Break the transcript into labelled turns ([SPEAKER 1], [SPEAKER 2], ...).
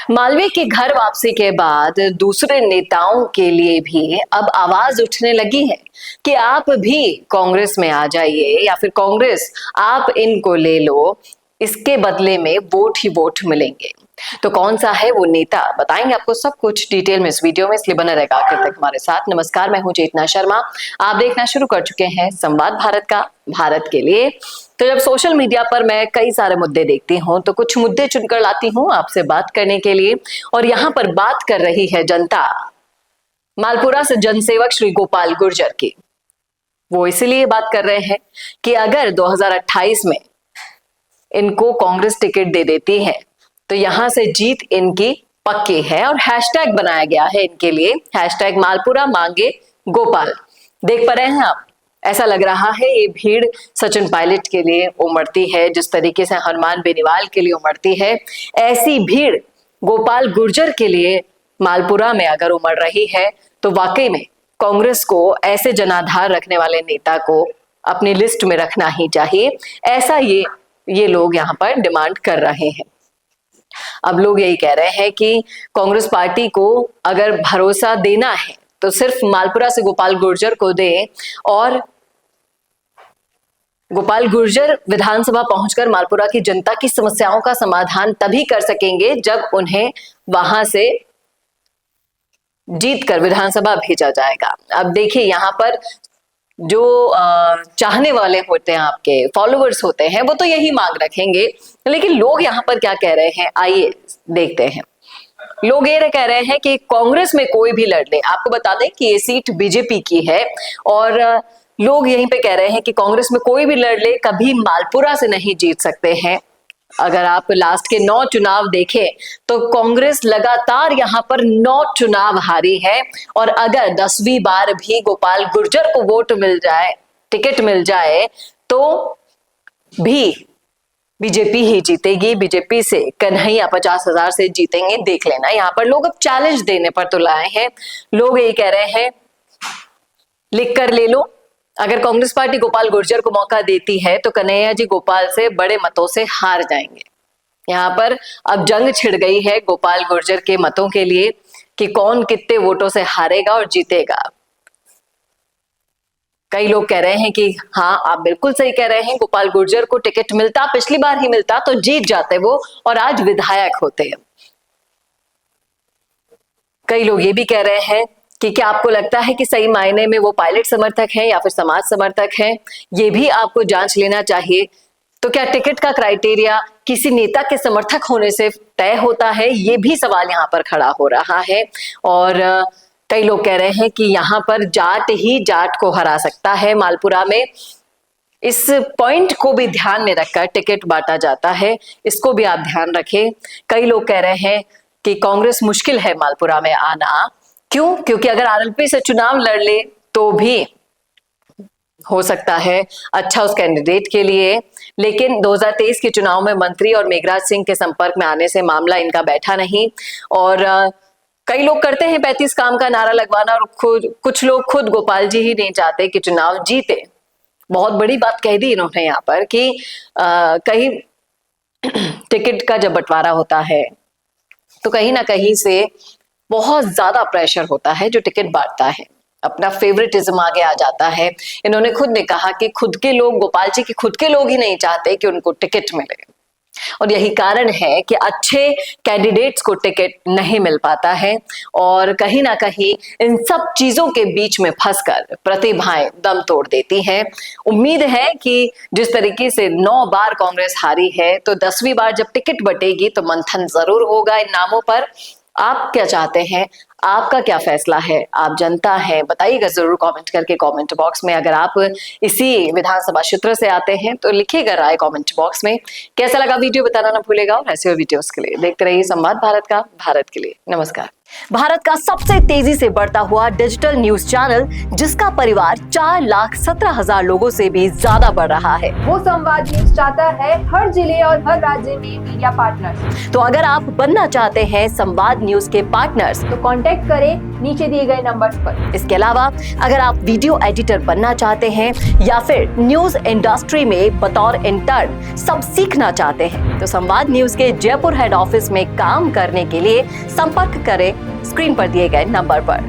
[SPEAKER 1] मालवीय की घर वापसी के बाद दूसरे नेताओं के लिए भी अब आवाज उठने लगी है कि आप भी कांग्रेस में आ जाइए या फिर कांग्रेस आप इनको ले लो, इसके बदले में वोट ही वोट मिलेंगे। तो कौन सा है वो नेता, बताएंगे आपको सब कुछ डिटेल में इस वीडियो में, इसलिए बना रहेगा आखिर तक हमारे साथ। नमस्कार, मैं हूं चेतना शर्मा, आप देखना शुरू कर चुके हैं संवाद भारत का, भारत के लिए। तो जब सोशल मीडिया पर मैं कई सारे मुद्दे देखती हूँ तो कुछ मुद्दे चुनकर लाती हूँ आपसे बात करने के लिए, और यहाँ पर बात कर रही है जनता मालपुरा से जनसेवक श्री गोपाल गुर्जर की। वो इसीलिए बात कर रहे हैं कि अगर 2028 में इनको कांग्रेस टिकट दे देती है तो यहां से जीत इनकी पक्की है, और हैशटैग बनाया गया है इनके लिए, हैशटैग मालपुरा मांगे गोपाल। देख पा रहे हैं आप, ऐसा लग रहा है ये भीड़ सचिन पायलट के लिए उमड़ती है जिस तरीके से हनुमान बेनीवाल के लिए उमड़ती है, ऐसी भीड़ गोपाल गुर्जर के लिए मालपुरा में अगर उमड़ रही है तो वाकई में कांग्रेस को ऐसे जनाधार रखने वाले नेता को अपनी लिस्ट में रखना ही चाहिए, ऐसा ये लोग यहाँ पर डिमांड कर रहे हैं। अब लोग यही कह रहे हैं कि कांग्रेस पार्टी को अगर भरोसा देना है तो सिर्फ मालपुरा से गोपाल गुर्जर को दे, और गोपाल गुर्जर विधानसभा पहुंचकर मालपुरा की जनता की समस्याओं का समाधान तभी कर सकेंगे जब उन्हें वहां से जीतकर विधानसभा भेजा जाएगा। अब देखिए, यहाँ पर जो चाहने वाले होते हैं, आपके फॉलोअर्स होते हैं, वो तो यही मांग रखेंगे, लेकिन लोग यहाँ पर क्या कह रहे हैं आइए देखते हैं। लोग ये कह रहे हैं कि कांग्रेस में कोई भी लड़ ले। आपको बता दें कि ये सीट बीजेपी की है, और लोग यहीं पे कह रहे हैं कि कांग्रेस में कोई भी लड़ ले, कभी मालपुरा से नहीं जीत सकते हैं। अगर आप लास्ट के 9 चुनाव देखें तो कांग्रेस लगातार यहाँ पर 9 चुनाव हारी है, और अगर 10वीं बार भी गोपाल गुर्जर को वोट मिल जाए, टिकट मिल जाए, तो भी बीजेपी ही जीतेगी। बीजेपी से कन्हैया 50,000 से जीतेंगे, देख लेना। यहाँ पर लोग अब चैलेंज देने पर तो लाए हैं। लोग यही कह रहे हैं लिख कर ले लो, अगर कांग्रेस पार्टी गोपाल गुर्जर को मौका देती है तो कन्हैया जी गोपाल से बड़े मतों से हार जाएंगे। यहाँ पर अब जंग छिड़ गई है गोपाल गुर्जर के मतों के लिए कि कौन कितने वोटों से हारेगा और जीतेगा। कई लोग कह रहे हैं कि हाँ, आप बिल्कुल सही कह रहे हैं, गोपाल गुर्जर को टिकट मिलता, पिछली बार ही मिलता तो जीत जाते वो, और आज विधायक होते। कई लोग ये भी कह रहे हैं कि क्या आपको लगता है कि सही मायने में वो पायलट समर्थक हैं या फिर समाज समर्थक हैं, ये भी आपको जांच लेना चाहिए। तो क्या टिकट का क्राइटेरिया किसी नेता के समर्थक होने से तय होता है, ये भी सवाल यहाँ पर खड़ा हो रहा है। और कई लोग कह रहे हैं कि यहाँ पर जाट ही जाट को हरा सकता है। मालपुरा में इस पॉइंट को भी ध्यान में रखकर टिकट बांटा जाता है, इसको भी आप ध्यान रखें। कई लोग कह रहे हैं कि कांग्रेस मुश्किल है मालपुरा में आना, क्यों? क्योंकि अगर आरएलपी से चुनाव लड़ ले तो भी हो सकता है अच्छा उस कैंडिडेट के लिए, लेकिन 2023 के चुनाव में मंत्री और मेघराज सिंह के संपर्क में आने से मामला इनका बैठा नहीं। और कई लोग करते हैं 35 काम का नारा लगवाना, और कुछ लोग खुद गोपाल जी ही नहीं चाहते कि चुनाव जीते। बहुत बड़ी बात कह दी इन्होंने यहाँ पर कि कहीं टिकट का जब बंटवारा होता है तो कहीं ना कहीं से बहुत ज्यादा प्रेशर होता है जो टिकट बांटता है, अपना फेवरेटिज्म आगे आ जाता है। इन्होंने खुद ने कहा कि खुद के लोग, गोपाल जी के खुद के लोग ही नहीं चाहते कि उनको टिकट मिले, और यही कारण है कि अच्छे कैंडिडेट्स को टिकट नहीं मिल पाता है। और कहीं ना कहीं इन सब चीजों के बीच में फंसकर प्रतिभाएं दम तोड़ देती हैं। उम्मीद है कि जिस तरीके से 9 बार कांग्रेस हारी है, तो 10वीं बार जब टिकट बटेगी तो मंथन जरूर होगा इन नामों पर। आप क्या चाहते हैं, आपका क्या फैसला है, आप जनता हैं, बताइएगा जरूर कमेंट करके कमेंट बॉक्स में। अगर आप इसी विधानसभा क्षेत्र से आते हैं तो लिखिएगा राय कमेंट बॉक्स में। कैसा लगा वीडियो बताना ना भूलेगा, और ऐसे वीडियोस के लिए देखते रहिए संवाद भारत का, भारत के लिए। नमस्कार। भारत का सबसे तेजी से बढ़ता हुआ डिजिटल न्यूज चैनल, जिसका परिवार 4,17,000 लोगों से भी ज्यादा बढ़ रहा है।
[SPEAKER 2] वो संवाद न्यूज चाहता है हर जिले और हर राज्य में मीडिया पार्टनर्स।
[SPEAKER 1] तो अगर आप बनना चाहते हैं संवाद न्यूज के पार्टनर्स,
[SPEAKER 2] तो कांटेक्ट करें नीचे दिए गए नंबर्स पर।
[SPEAKER 1] इसके अलावा अगर आप वीडियो एडिटर बनना चाहते हैं या फिर न्यूज इंडस्ट्री में बतौर इंटर्न सब सीखना चाहते हैं, तो संवाद न्यूज के जयपुर हेड ऑफिस में काम करने के लिए संपर्क करें स्क्रीन पर दिए गए नंबर पर।